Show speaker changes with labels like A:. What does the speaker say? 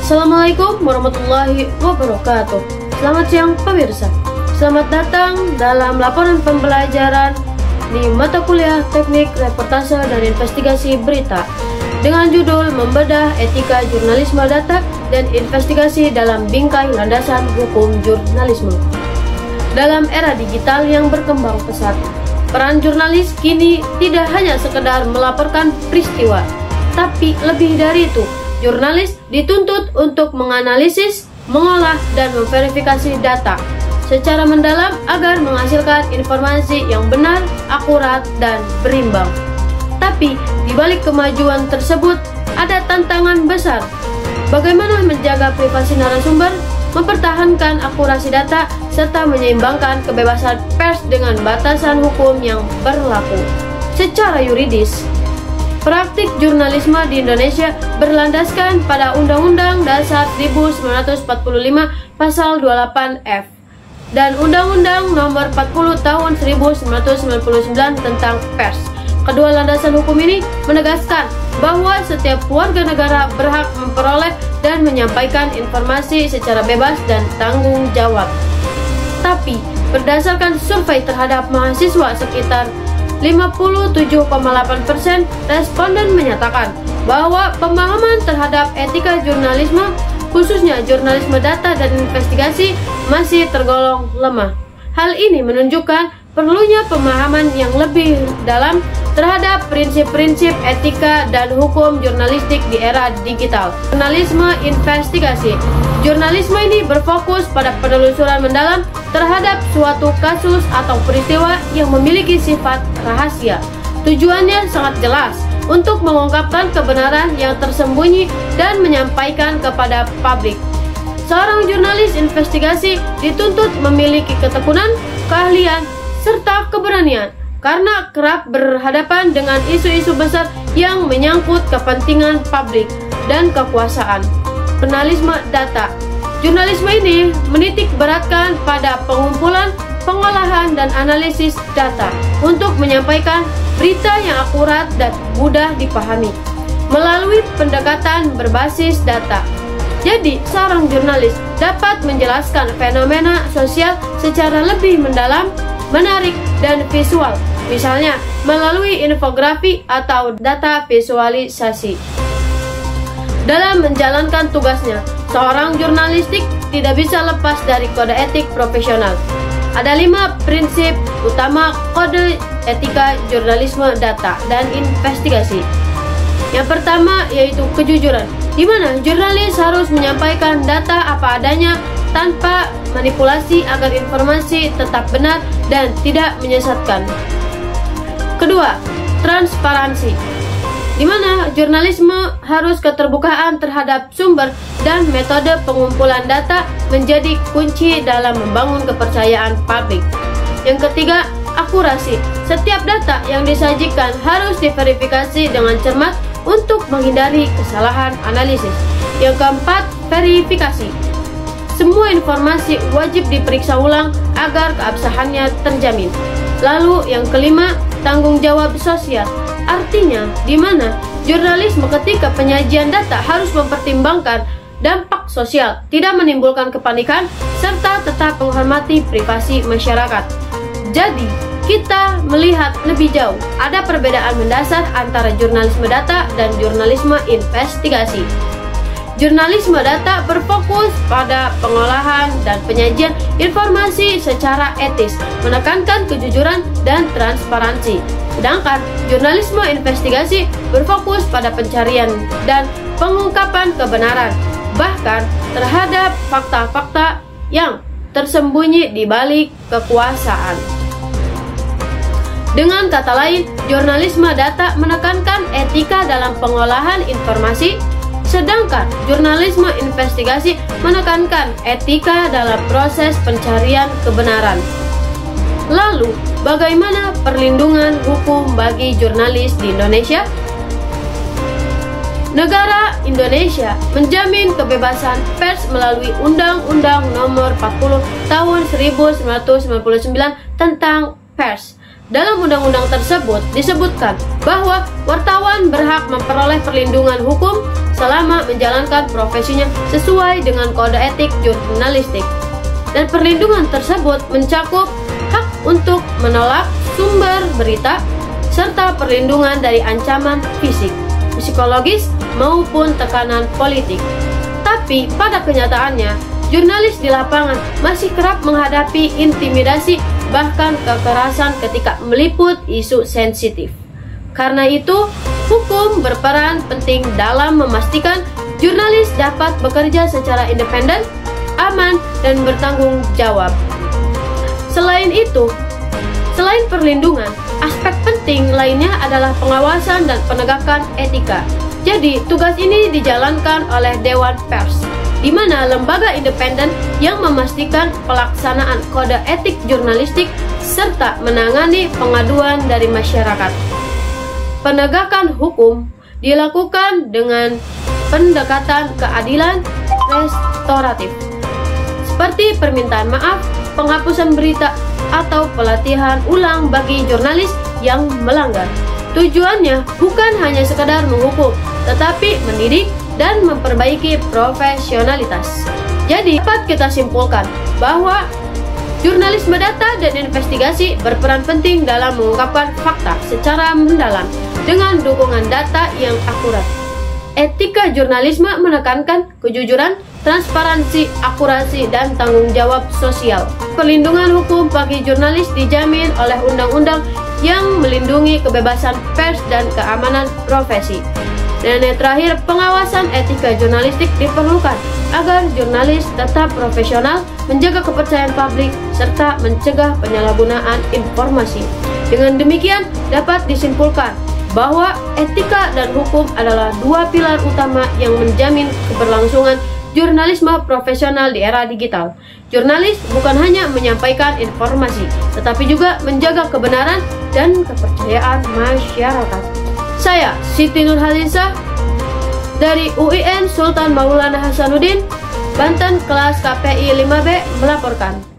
A: Assalamualaikum warahmatullahi wabarakatuh. Selamat siang pemirsa. Selamat datang dalam laporan pembelajaran di mata kuliah Teknik Reportase dan Investigasi Berita dengan judul Membedah Etika Jurnalisme Data dan Investigasi dalam Bingkai Landasan Hukum Jurnalisme. Dalam era digital yang berkembang pesat, peran jurnalis kini tidak hanya sekedar melaporkan peristiwa, tapi lebih dari itu, jurnalis dituntut untuk menganalisis, mengolah, dan memverifikasi data secara mendalam agar menghasilkan informasi yang benar, akurat, dan berimbang. Tapi, di balik kemajuan tersebut, ada tantangan besar. Bagaimana menjaga privasi narasumber, mempertahankan akurasi data, serta menyeimbangkan kebebasan pers dengan batasan hukum yang berlaku. Secara yuridis, praktik jurnalisme di Indonesia berlandaskan pada Undang-Undang Dasar 1945 Pasal 28F dan Undang-Undang Nomor 40 Tahun 1999 tentang Pers. Kedua landasan hukum ini menegaskan bahwa setiap warga negara berhak memperoleh dan menyampaikan informasi secara bebas dan tanggung jawab. Tapi, berdasarkan survei terhadap mahasiswa, sekitar 57,8% responden menyatakan bahwa pemahaman terhadap etika jurnalisme, khususnya jurnalisme data dan investigasi, masih tergolong lemah. Hal ini menunjukkan perlunya pemahaman yang lebih dalam terhadap prinsip-prinsip etika dan hukum jurnalistik di era digital. Jurnalisme investigasi. Jurnalisme ini berfokus pada penelusuran mendalam terhadap suatu kasus atau peristiwa yang memiliki sifat rahasia. Tujuannya sangat jelas, untuk mengungkapkan kebenaran yang tersembunyi dan menyampaikan kepada publik. Seorang jurnalis investigasi dituntut memiliki ketekunan, keahlian, serta keberanian karena kerap berhadapan dengan isu-isu besar yang menyangkut kepentingan publik dan kekuasaan. Jurnalisme data. Jurnalisme ini menitik beratkan pada pengumpulan, pengolahan, dan analisis data untuk menyampaikan berita yang akurat dan mudah dipahami melalui pendekatan berbasis data. Jadi, seorang jurnalis dapat menjelaskan fenomena sosial secara lebih mendalam, menarik, dan visual, misalnya melalui infografi atau data visualisasi. Dalam menjalankan tugasnya, seorang jurnalistik tidak bisa lepas dari kode etik profesional. Ada 5 prinsip utama kode etika jurnalisme data dan investigasi. Yang pertama yaitu kejujuran, di mana jurnalis harus menyampaikan data apa adanya tanpa manipulasi agar informasi tetap benar dan tidak menyesatkan. Kedua, transparansi, di mana jurnalisme harus keterbukaan terhadap sumber dan metode pengumpulan data menjadi kunci dalam membangun kepercayaan publik. Yang ketiga, akurasi. Setiap data yang disajikan harus diverifikasi dengan cermat untuk menghindari kesalahan analisis. Yang keempat, verifikasi. Semua informasi wajib diperiksa ulang agar keabsahannya terjamin. Lalu yang kelima, tanggung jawab sosial. Artinya, di mana jurnalisme ketika penyajian data harus mempertimbangkan dampak sosial, tidak menimbulkan kepanikan, serta tetap menghormati privasi masyarakat. Jadi, kita melihat lebih jauh, ada perbedaan mendasar antara jurnalisme data dan jurnalisme investigasi. Jurnalisme data berfokus pada pengolahan dan penyajian informasi secara etis, menekankan kejujuran dan transparansi. Sedangkan jurnalisme investigasi berfokus pada pencarian dan pengungkapan kebenaran, bahkan terhadap fakta-fakta yang tersembunyi di balik kekuasaan. Dengan kata lain, jurnalisme data menekankan etika dalam pengolahan informasi, sedangkan jurnalisme investigasi menekankan etika dalam proses pencarian kebenaran. Lalu, bagaimana perlindungan hukum bagi jurnalis di Indonesia? Negara Indonesia menjamin kebebasan pers melalui Undang-Undang Nomor 40 Tahun 1999 tentang Pers. Dalam undang-undang tersebut disebutkan bahwa wartawan berhak memperoleh perlindungan hukum selama menjalankan profesinya sesuai dengan kode etik jurnalistik. Dan perlindungan tersebut mencakup hak untuk menolak sumber berita, serta perlindungan dari ancaman fisik, psikologis, maupun tekanan politik. Tapi pada kenyataannya, jurnalis di lapangan masih kerap menghadapi intimidasi, bahkan kekerasan ketika meliput isu sensitif. Karena itu, hukum berperan penting dalam memastikan jurnalis dapat bekerja secara independen, aman, dan bertanggung jawab. Selain perlindungan, aspek penting lainnya adalah pengawasan dan penegakan etika. Jadi, tugas ini dijalankan oleh Dewan Pers, di mana lembaga independen yang memastikan pelaksanaan kode etik jurnalistik serta menangani pengaduan dari masyarakat. Penegakan hukum dilakukan dengan pendekatan keadilan restoratif, seperti permintaan maaf, penghapusan berita, atau pelatihan ulang bagi jurnalis yang melanggar. Tujuannya bukan hanya sekedar menghukum, tetapi mendidik dan memperbaiki profesionalitas. Jadi, dapat kita simpulkan bahwa jurnalisme data dan investigasi berperan penting dalam mengungkapkan fakta secara mendalam dengan dukungan data yang akurat. Etika jurnalisme menekankan kejujuran, transparansi, akurasi, dan tanggung jawab sosial. Perlindungan hukum bagi jurnalis dijamin oleh undang-undang yang melindungi kebebasan pers dan keamanan profesi. Dan yang terakhir, pengawasan etika jurnalistik diperlukan agar jurnalis tetap profesional, menjaga kepercayaan publik, serta mencegah penyalahgunaan informasi. Dengan demikian, dapat disimpulkan bahwa etika dan hukum adalah dua pilar utama yang menjamin keberlangsungan jurnalisme profesional di era digital. Jurnalis bukan hanya menyampaikan informasi, tetapi juga menjaga kebenaran dan kepercayaan masyarakat. Saya, Siti Nurhaliza, dari UIN Sultan Maulana Hasanuddin, Banten, kelas KPI 5B, melaporkan.